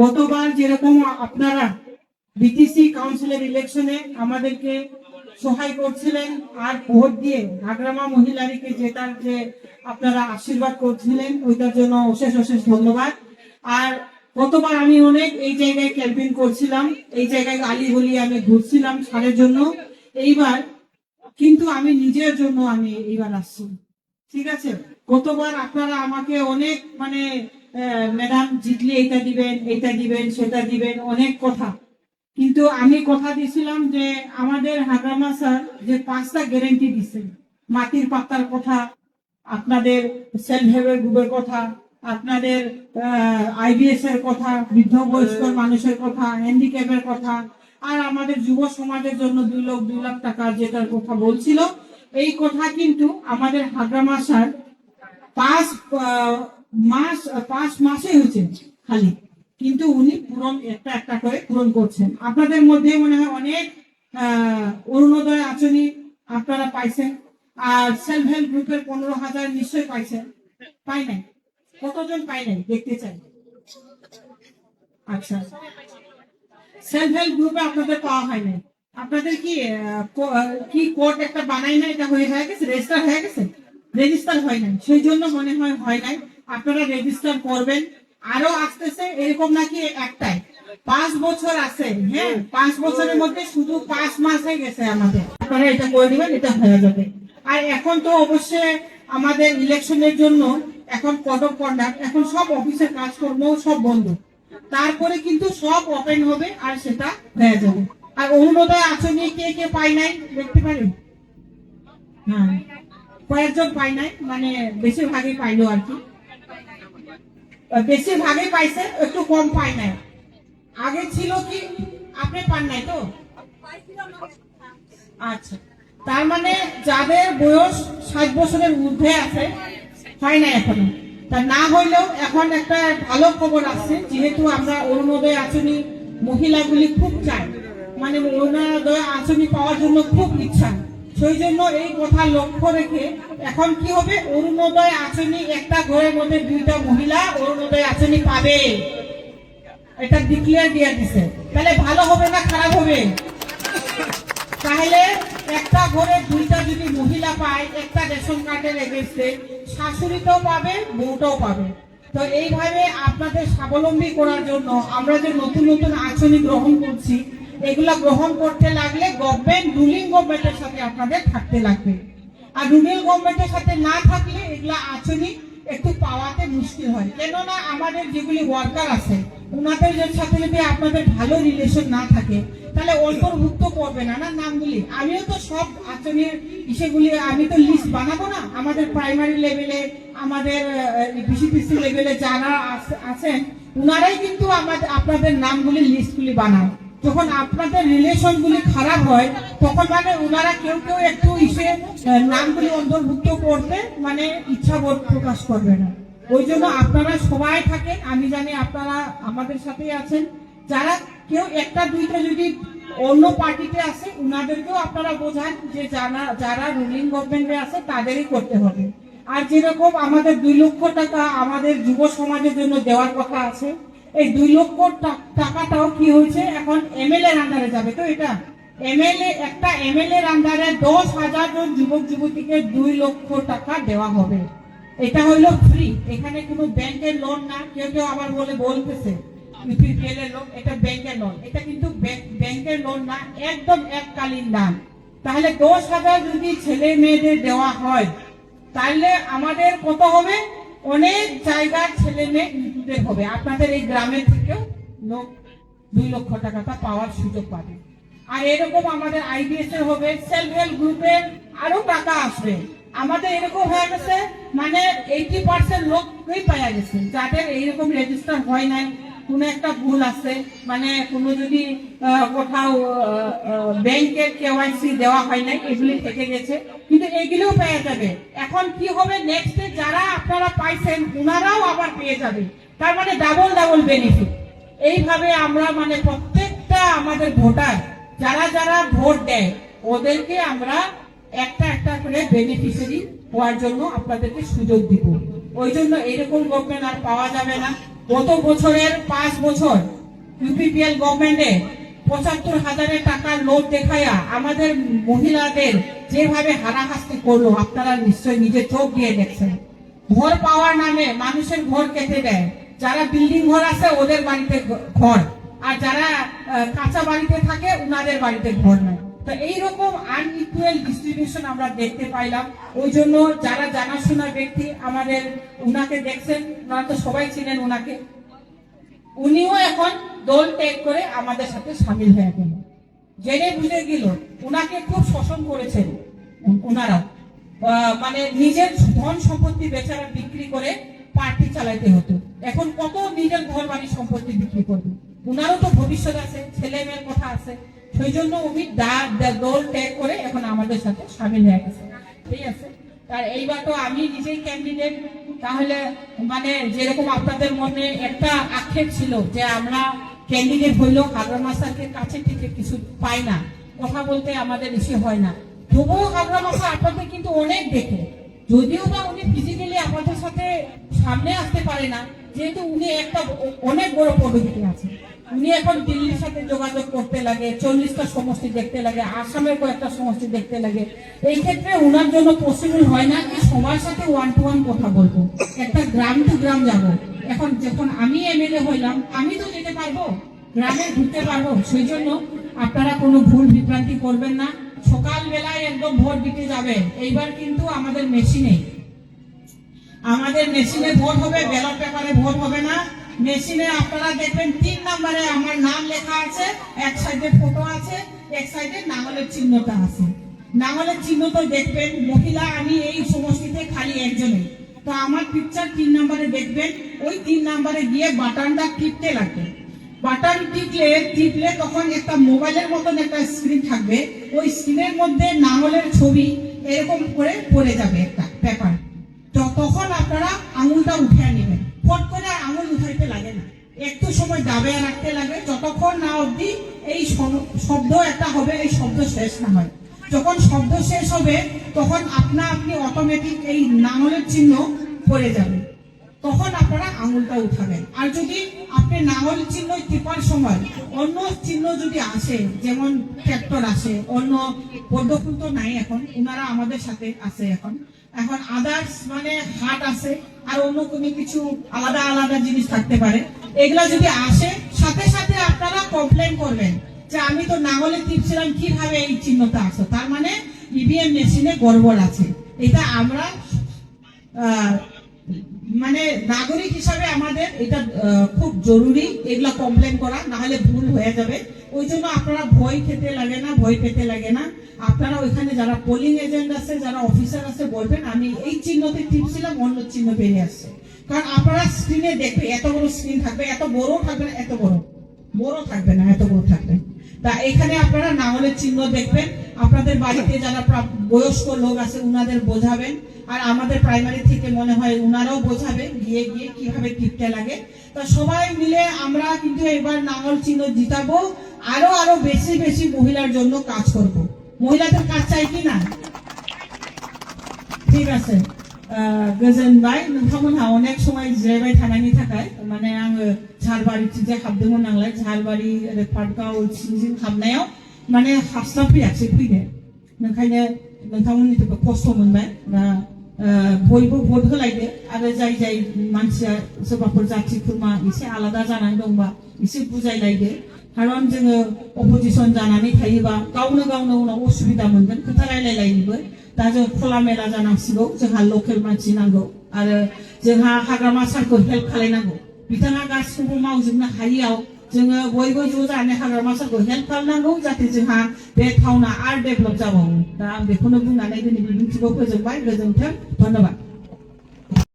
গতবার যেরকম আপনারা বিটিসি কাউন্সিলের ইলেকশনে আমাদেরকে সহায় করছিলেন আর ভোট দিয়ে আগ্রামা মহিলারীকে জেতার যে আপনারা আশীর্বাদ করছিলেন, ওইটার জন্য অশেষ অশেষ ধন্যবাদ। আর গতবার আমি অনেক এই জায়গায় ক্যাম্পেইন করছিলাম, এই জায়গায় গালি গলি আমি ঘুরছিলাম সারের জন্য। এইবার কিন্তু আমি নিজের জন্য আমি এইবার আসছি, ঠিক আছে? গতবার আপনারা আমাকে অনেক ম্যাডাম জিতলে এটা দিবেন সেটা দিবেন অনেক কথা, কিন্তু আমি কথা দিয়েছিলাম যে আমাদের হাগ্রামা স্যার যে 5টা গ্যারেন্টি দিচ্ছেন, মাটির পাতার কথা, আপনাদের সেলফ হেল্প গ্রুপের কথা, আপনাদের আইবিএস এর কথা, বৃদ্ধ বয়স্ক মানুষের কথা, হ্যান্ডিক্যাপের কথা, আর আমাদের যুব সমাজের জন্য 2 লাখ টাকা যেটার কথা বলছিল, এই কথা কিন্তু আমাদের হাগ্রামা স্যার 5 মাসে হয়েছে খালি, কিন্তু উনি পূরণ একটা করে পূরণ করছেন। আপনাদের মধ্যে মনে হয় অনেক অরুণোদয় আঁচনি আপনারা পাইছেন, আর সেলফ হেল্প গ্রুপের 15,000 নিশ্চয়ই পাইছেন। পাই নাই? কতজন পাই নাই দেখতে চাই? আচ্ছা, সেলফ হেল্প গ্রুপে আপনাদের পাওয়া হয় নাই। আপনাদের কি কোড একটা বানাই না, এটা হয়ে গেছে, রেজিস্টার হয়ে গেছে? রেজিস্টার হয় নাই, সেই জন্য মনে হয় নাই। আপনারা রেজিস্টার করবেন। আরো আসতেছে এরকম নাকি একটাই 5 বছর আছে, হ্যাঁ 5 বছরের মধ্যে শুধু 5 মাস হয়ে গেছে আমাদের। আপনারা এটা করে দিবেন, এটা হয়ে যাবে। আর এখন তো অবশ্যই আমাদের ইলেকশনের জন্য এখন কোড অফ কন্ডাক্ট, এখন সব অফিসের কাজকর্ম সব বন্ধ, তারপরে কিন্তু সব ওপেন হবে আর সেটা হয়ে যাবে। আর অরুণোদয় আঁচনি কে পাই নাই দেখতে পারেন? হ্যাঁ, কয়েকজন পাই নাই, বেশিরভাগই পাইলো আর কি, বেশিরভাগই পাইছে, একটু কম পাই নাই। আগে ছিল কি আপনি পান নাই তো? আচ্ছা, তার মানে যাদের বয়স 60 বছরের ঊর্ধ্বে আছে হয় না এখনো। তা না হইলেও এখন একটা ভালো খবর আছে, যেহেতু আমরা অরুণোদয় আঁচনি মহিলাগুলি খুব চাই, অরুণোদয় আঁচনি পাওয়ার জন্য খুব ইচ্ছা, সেই জন্য এই কথা লক্ষ্য রেখে এখন কি হবে, অরুণোদয় আঁচনি একটা ঘরের মধ্যে 2টা মহিলা অরুণোদয় আঁচনি পাবে, এটা ডিক্লেয়ার দিয়ে দিছে। তাহলে ভালো হবে না খারাপ হবে? তাহলে একটা ঘরে 2টা যদি মহিলা পায়, একটা রেশন কার্ডের এগেইনস্টে শাশুড়িটাও পাবে, বউটাও পাবে। তো এইভাবে আপনাদের স্বাবলম্বী করার জন্য আমরা যে নতুন নতুন আঁচনি গ্রহণ করছি, এগুলা গ্রহণ করতে লাগলে রুলিং গভর্নমেন্টের সাথে আপনাদের থাকতে লাগবে। আর রুলিং গভর্নমেন্টের সাথে না থাকলে এগুলা আঁচনি একটু পাওয়াতে মুশকিল হয়। কেননা আমাদের যেগুলি ওয়ার্কার আছে, ওনাদের সাথে যদি আপনাদের ভালো রিলেশন না থাকে, তাহলে অন্তর্ভুক্ত করবে না নামগুলি। আমিও তো সব আঁচনির ইসেগুলি আমি তো লিস্ট বানাবো না। আমাদের প্রাইমারি লেভেলে, আমাদের বিসিপিসি লেভেলে যারা আছেন, ওনারাই কিন্তু আপনাদের নামগুলি লিস্টগুলি বানান। যখন আপনাদের রিলেশনগুলি খারাপ হয়, তখন ওনারা কেউ একটু নামগুলি অন্তর্ভুক্ত করতে ইচ্ছা বোধ প্রকাশ করবে না। ওই জন্য আপনারা সবাই থাকেন, আমি জানি আপনারা আমাদের সাথেই আছেন। যারা কেউ 1-2টা যদি অন্য পার্টিতে আছে, ওনাদেরকেও আপনারা বোঝান যে যারা রুলিং গভর্নমেন্টে আছে তাদেরই করতে হবে। আর যেরকম আমাদের 2 লক্ষ টাকা আমাদের যুব সমাজের জন্য দেওয়ার কথা আছে, এই 2 লক্ষ টাকাটাও কি হয়েছে, এখন এমএলএ এর আন্ডারে যাবে। তো এটা একটা এমএলএ এর আন্ডারে 10,000 জন যুবক যুবতীকে 2 লক্ষ টাকা দেওয়া হবে। এটা হইলো ফ্রি, এখানে কোনো ব্যাংকের লোন না। কেউ আবার বলতেছে ইউপিপিএল এর লোন, এটা ব্যাংকের লোন। এটা কিন্তু ব্যাংকের লোন না, একদম এককালীন দান। তাহলে 10,000 যদি ছেলে মেয়েদের দেওয়া হয়, তাহলে আমাদের কত হবে, অনেক জায়গার ছেলে মেয়ে ইনক্লুডেড হবে। আপনাদের এই গ্রামের থেকেও লোক 2 লক্ষ টাকাটা পাওয়ার সুযোগ পাবে। আর এরকম আমাদের আইবিএস এর হবে, সেলফ হেল্প গ্রুপের আরো টাকা আসবে। আমাদের এরকম হয়ে গেছে 80% লোকই পাওয়া গেছে, যাদের এইরকম রেজিস্টার হয় নাই, কোনো একটা ভুল আছে, কোনো যদি কোথাও ব্যাংকের কেওয়াইসি দেওয়া হয় নাই, এগুলি থেকে গেছে, কিন্তু এগুলিও পেয়ে যাবে। এখন কি হবে, নেক্সটে যারা আপনারা পাইছেন ওনারাও আবার পেয়ে যাবে, তার ডাবল বেনিফিট। এইভাবে আমরা প্রত্যেকটা আমাদের ভোটার যারা ভোট দেয়, ওদেরকে আমরা একটা করে বেনিফিশিয়ারি হওয়ার জন্য আপনাদেরকে সুযোগ দিব। ওই জন্য এরকম গভর্নমেন্ট আর পাওয়া যাবে না। গত বছরের 5 বছর ইউপিপিএল গভর্নমেন্টে 75,000 টাকার নোট দেখায়া আমাদের মহিলাদের যেভাবে হারাহাস্তি করলো আপনারা নিশ্চয়ই নিজের চোখ দিয়ে দেখছেন। ঘর পাওয়ার নামে মানুষের ঘর কেটে দেয়, যারা বিল্ডিং ঘর আছে ওদের বাড়িতে ঘর, আর যারা কাঁচা বাড়িতে থাকে উনাদের বাড়িতে ঘর নাই। তো এইরকম আনইকুয়াল ডিস্ট্রিবিউশন আমরা দেখতে পাইলাম। ওই জন্য যারা জানাশোনা ব্যক্তি আমাদের উনাকে দেখছেন, ওনারা তো সবাই চিনেন উনাকে, উনিও এখন দল ত্যাগ করে আমাদের সাথে সামিল হয়ে গেল। জেনে বুঝে গেল উনাকে খুব শোষণ করেছেন ওনারা, মানে নিজের ধন সম্পত্তি বেচারা বিক্রি করে পার্টি চালাইতে হতো। এখন কত নিজের ঘর বাড়ি সম্পত্তি বিক্রি করবে? উনারও তো ভবিষ্যৎ আছে, ছেলে মেয়ের কথা আছে। সেই জন্য উনি দল ত্যাগ করে এখন আমাদের সাথে সামিল হয়ে গেছে। ঠিক আছে, আর এইবার তো আমি নিজেই ক্যান্ডিডেট। তাহলে মানে যেরকম আপনাদের মনে একটা আক্ষেপ ছিল যে আমরা ক্যান্ডিডেট হইলেও হাজরা মাস্টারকে কাছে থেকে কিছু পাই না, কথা বলতে আমাদের ইসে হয় না, তবুও হাজরা মাস্টার আপনাদের কিন্তু অনেক দেখে, যদিও বা উনি ফিজিক্যালি আমাদের সাথে সামনে আসতে পারে না, যেহেতু উনি একটা অনেক বড় পদবিতে আছে। উনি এখন দিল্লির সাথে যোগাযোগ করতে লাগে, 40টা সমষ্টি দেখতে লাগে, আসামের কয়েকটা সমষ্টি দেখতে লাগে। এই ক্ষেত্রে উনার জন্য পসিবল হয় না যে সবার সাথে 1-to-1 কথা বলবো, একটা গ্রাম টু গ্রাম যাব। এখন যখন আমি এমএলএ হইলাম, আমি তো যেতে পারবো, গ্রামে ঘুরতে পারবো। সেই জন্য আপনারা কোনো ভুল বিভ্রান্তি করবেন না। সকালবেলায় একদম ভোট দিতে যাবেন। এইবার কিন্তু আমাদের মেশিনে ভোট হবে, ব্যালট পেপারে ভোট হবে না। মেশিনে আপনারা দেখবেন 3 নম্বরে আমার নাম লেখা আছে, এক সাইডে ফটো আছে, এক সাইডে নাঙলের চিহ্নটা আছে। নাঙলের চিহ্নটা দেখবেন। মহিলা আমি এই সমষ্টিতে খালি একজনই, তো আমার পিকচার 3 নম্বরে দেখবেন। ওই 3 নম্বরে গিয়ে বাটনটা টিপতে লাগবে। বাটন টিপলে তখন একটা মোবাইলের মতন একটা স্ক্রিন থাকবে, ওই স্ক্রিনের মধ্যে নাঙলের ছবি এরকম করে পড়ে যাবে একটা পেপার। তো তখন আপনারা আঙুলটা উঠিয়ে নেবেন। ফট করে আঙুল উঠাইতে লাগে না, একটু সময় দাবে রাখতে লাগে, যতক্ষণ না অবধি এই শব্দ একটা হবে, এই শব্দ শেষ না হয়। যখন শব্দ শেষ হবে তখন আপনি অটোমেটিক এই নাঙলের চিহ্ন পড়ে যাবে, তখন আপনারা আঙুলটা উঠাবেন। আর যদি আপনি নাঙল চিহ্ন টিপার সময় অন্য চিহ্ন যদি আসে, যেমন ট্র্যাক্টর আসে, অন্য পদ্মফুল তো নাই এখন, ওনারা আমাদের সাথে আছে এখন আদার্স মানে হাট আছে, আর অন্য কোনো কিছু আলাদা আলাদা জিনিস থাকতে পারে। এগুলা যদি আসে, সাথে সাথে আপনারা কমপ্লেন করবেন যে আমি তো নাঙলে টিপছিলাম, কিভাবে এই চিহ্নটা আসে, তার মানে ইভিএম মেশিনে গড়বড় আছে। এটা আমরা মানে নাগরিক হিসাবে আমাদের এটা খুব জরুরি এগুলা কমপ্লেন করা, না হলে ভুল হয়ে যাবে। ওই জন্য আপনারা ভয় পেতে লাগে না। আপনারা ওইখানে যারা পোলিং এজেন্ট আছে, যারা অফিসার আছে, বলবেন আমি এই চিহ্নতে টিপছিলাম, অন্য চিহ্ন বেরিয়ে আসছে। কারণ আপনারা স্ক্রিনে দেখবে, এত বড় স্ক্রিন থাকবে, এত বড় থাকবে না, এত বড় থাকবে না, এত বড় থাকবে। তা এখানে আপনারা নাঙলের চিহ্ন দেখবেন। আপনাদের বাড়িতে যারা বয়স্ক লোক আছে উনাদের বোঝাবেন, আর আমাদের প্রাইমারি থেকে মনে হয় উনারাও বোঝাবে গিয়ে কিভাবে টিপতে লাগে। তা সবাই মিলে আমরা কিন্তু এবার নাঙল চিহ্ন জিতাবো, আরো বেশি মহিলার জন্য কাজ করব। মহিলাদের কাজ চাই কি না? ঠিক আছে, गोजोनबाय नोंथांमोनहा अनेक समय जिरायबाय थानायनि थाखाय। माने आङो झालबारिथिंजाय हाबदोंमोन नालाय, झालबारि ओरै पाटगाव सिंजों हाबनायाव माने हास्लाबफैयासै फैनो, ओंखायनो नोंथांमोननि थाखाय खस्थ' मोनबाय। दा बयबो भट होलायदो, आरो जाय मानसिया सोरबाफोर जाथि खुरमा एसे आलादा जानानै दंबा एसे बुजायलायदो। खारन जोङो अपोजिसन जानानै थायोबा गावनो उनाव असुबिदा मोनगोन, खोथा रायलायलायनोबो। दा जों खलामेला जानांसिगौ, जोंहा लकेल मानसि नांगौ, आरो जोंहा हाग्रामा सारखौ हेल्प खालायनांगौ। बिथाङा गासिखौबो मावजोबनो हायियाव जोङो बयबो ज' जानानै हाग्रामा सारखौ हेल्प खालामनांगौ, जाहाथे जोंहा बे टाउना आरो डेभेलप जाबावो। दा आं बेखौनो बुंनानै दिनै बिबुंथिखौ फोजोबबाय। गोजोन्थों, धन्यबाद।